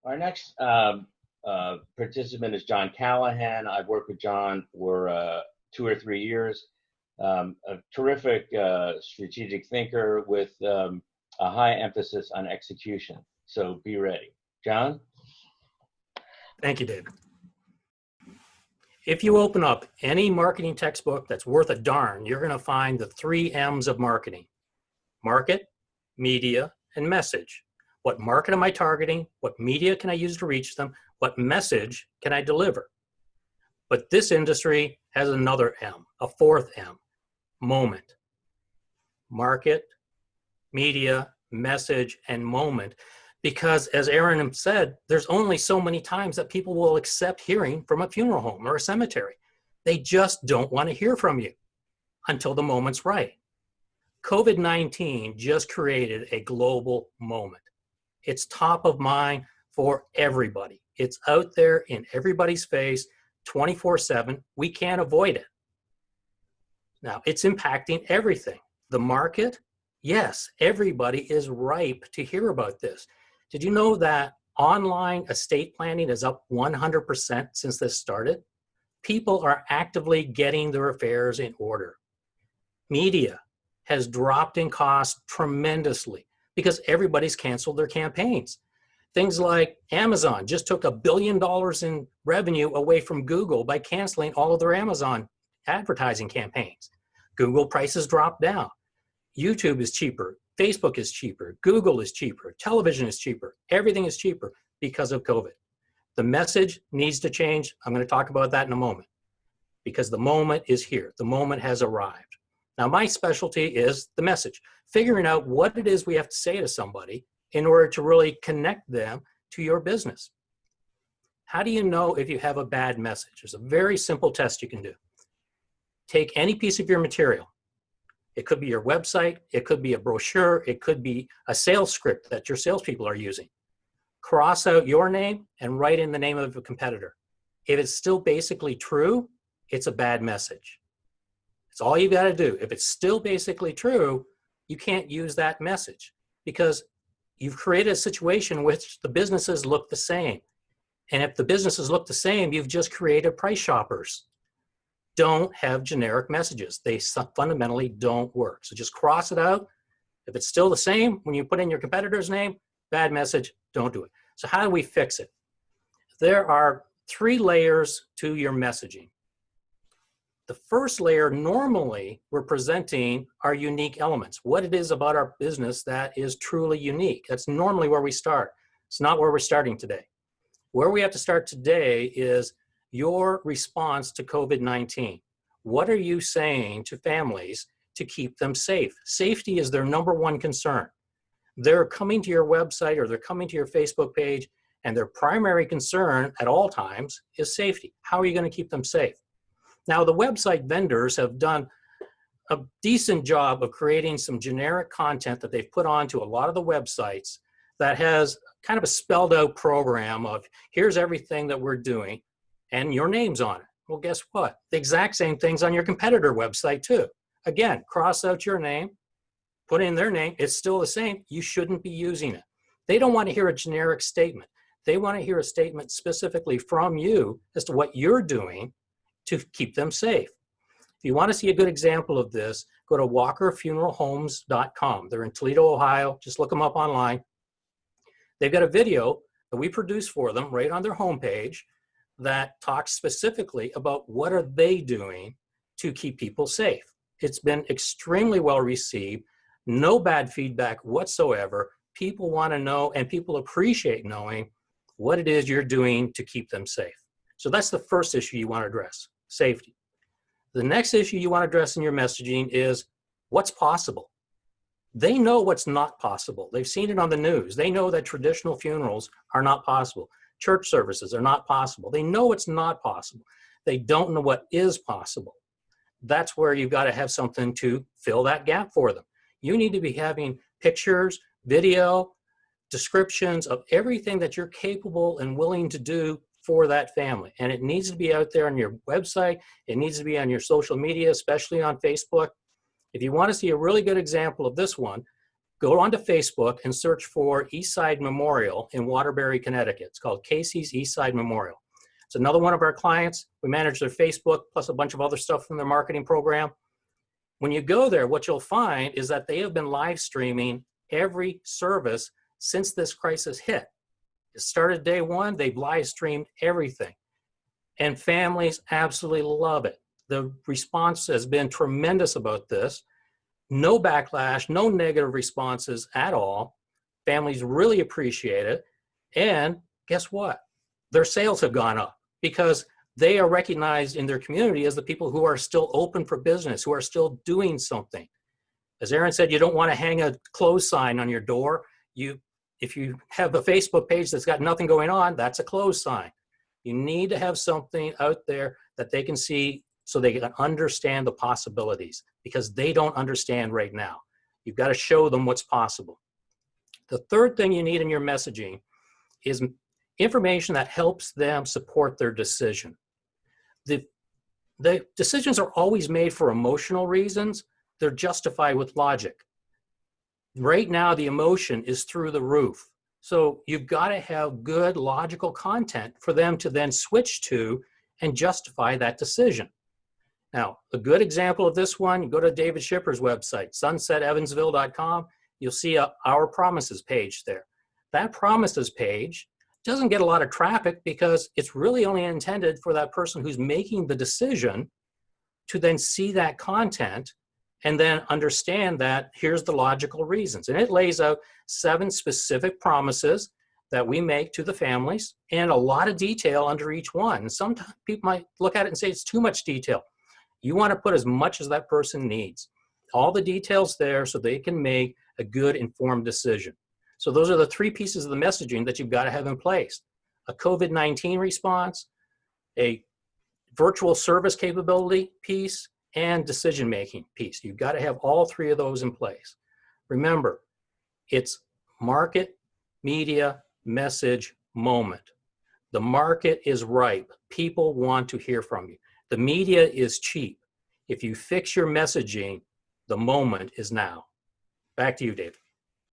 Our next participant is John Callahan. I've worked with John for 2 or 3 years. A terrific strategic thinker with a high emphasis on execution. So be ready. John? Thank you, David. If you open up any marketing textbook that's worth a darn, you're going to find the 3 M's of marketing: market, media, and message. What market am I targeting? What media can I use to reach them? What message can I deliver? But this industry has another M, a 4th M, moment. Market, media, message, and moment. Because as Aaron said, there's only so many times that people will accept hearing from a funeral home or a cemetery. They just don't want to hear from you until the moment's right. COVID-19 just created a global moment. It's top of mind for everybody. It's out there in everybody's face 24/7. We can't avoid it. Now, it's impacting everything. The market, yes, everybody is ripe to hear about this. Did you know that online estate planning is up 100% since this started? People are actively getting their affairs in order. Media has dropped in cost tremendously because everybody's canceled their campaigns. Things like Amazon just took $1 billion in revenue away from Google by canceling all of their Amazon advertising campaigns. Google prices dropped down. YouTube is cheaper. Facebook is cheaper. Google is cheaper. Television is cheaper. Everything is cheaper because of COVID. The message needs to change. I'm going to talk about that in a moment because the moment is here. The moment has arrived. Now, my specialty is the message, figuring out what it is we have to say to somebody in order to really connect them to your business. How do you know if you have a bad message? There's a very simple test you can do. Take any piece of your material. It could be your website, it could be a brochure, it could be a sales script that your salespeople are using. Cross out your name and write in the name of a competitor. If it's still basically true, it's a bad message. It's all you got to do. If it's still basically true, you can't use that message because you've created a situation in which the businesses look the same. And if the businesses look the same, you've just created price shoppers. Don't have generic messages. They fundamentally don't work. So just cross it out. If it's still the same, when you put in your competitor's name, bad message, don't do it. So how do we fix it? There are 3 layers to your messaging. The first layer, normally, we're presenting our unique elements, what it is about our business that is truly unique. That's normally where we start. It's not where we're starting today. Where we have to start today is your response to COVID-19. What are you saying to families to keep them safe? Safety is their #1 concern. They're coming to your website or they're coming to your Facebook page, and their primary concern at all times is safety. How are you going to keep them safe? Now, the website vendors have done a decent job of creating some generic content that they've put onto a lot of the websites that has kind of a spelled out program of here's everything that we're doing and your name's on it. Well, guess what? The exact same thing's on your competitor website too. Again, cross out your name, put in their name. It's still the same. You shouldn't be using it. They don't want to hear a generic statement. They want to hear a statement specifically from you as to what you're doing to keep them safe. If you want to see a good example of this, go to walkerfuneralhomes.com. They're in Toledo, Ohio. Just look them up online. They've got a video that we produce for them right on their homepage that talks specifically about what are they doing to keep people safe. It's been extremely well received, no bad feedback whatsoever. People want to know and people appreciate knowing what it is you're doing to keep them safe. So that's the first issue you want to address, safety. The next issue you want to address in your messaging is what's possible. They know what's not possible. They've seen it on the news. They know that traditional funerals are not possible. Church services are not possible. They know it's not possible. They don't know what is possible. That's where you've got to have something to fill that gap for them. You need to be having pictures, video, descriptions of everything that you're capable and willing to do for that family. And it needs to be out there on your website. It needs to be on your social media, especially on Facebook. If you want to see a really good example of this one, go onto Facebook and search for Eastside Memorial in Waterbury, Connecticut. It's called Casey's Eastside Memorial. It's another one of our clients. We manage their Facebook plus a bunch of other stuff from their marketing program. When you go there, what you'll find is that they have been live streaming every service since this crisis hit. It started day one, they've live streamed everything. And families absolutely love it. The response has been tremendous about this. No backlash, no negative responses at all. Families really appreciate it. And guess what? Their sales have gone up because they are recognized in their community as the people who are still open for business, who are still doing something. As Aaron said, you don't want to hang a close sign on your door. If you have a Facebook page that's got nothing going on, that's a close sign. You need to have something out there that they can see so they can understand the possibilities, because they don't understand right now. You've got to show them what's possible. The third thing you need in your messaging is information that helps them support their decision. The decisions are always made for emotional reasons. They're justified with logic. Right now, the emotion is through the roof. So you've got to have good logical content for them to then switch to and justify that decision. Now, a good example of this one, you go to David Schipper's website, sunsetevansville.com. You'll see Our Promises page there. That Promises page doesn't get a lot of traffic because it's really only intended for that person who's making the decision to then see that content and then understand that here's the logical reasons. And it lays out 7 specific promises that we make to the families and a lot of detail under each one. And sometimes people might look at it and say it's too much detail. You want to put as much as that person needs. All the details there so they can make a good informed decision. So those are the 3 pieces of the messaging that you've got to have in place. A COVID-19 response, a virtual service capability piece, and decision-making piece. You've got to have all 3 of those in place. Remember, it's market, media, message, moment. The market is ripe. People want to hear from you. The media is cheap. If you fix your messaging, the moment is now. Back to you, Dave.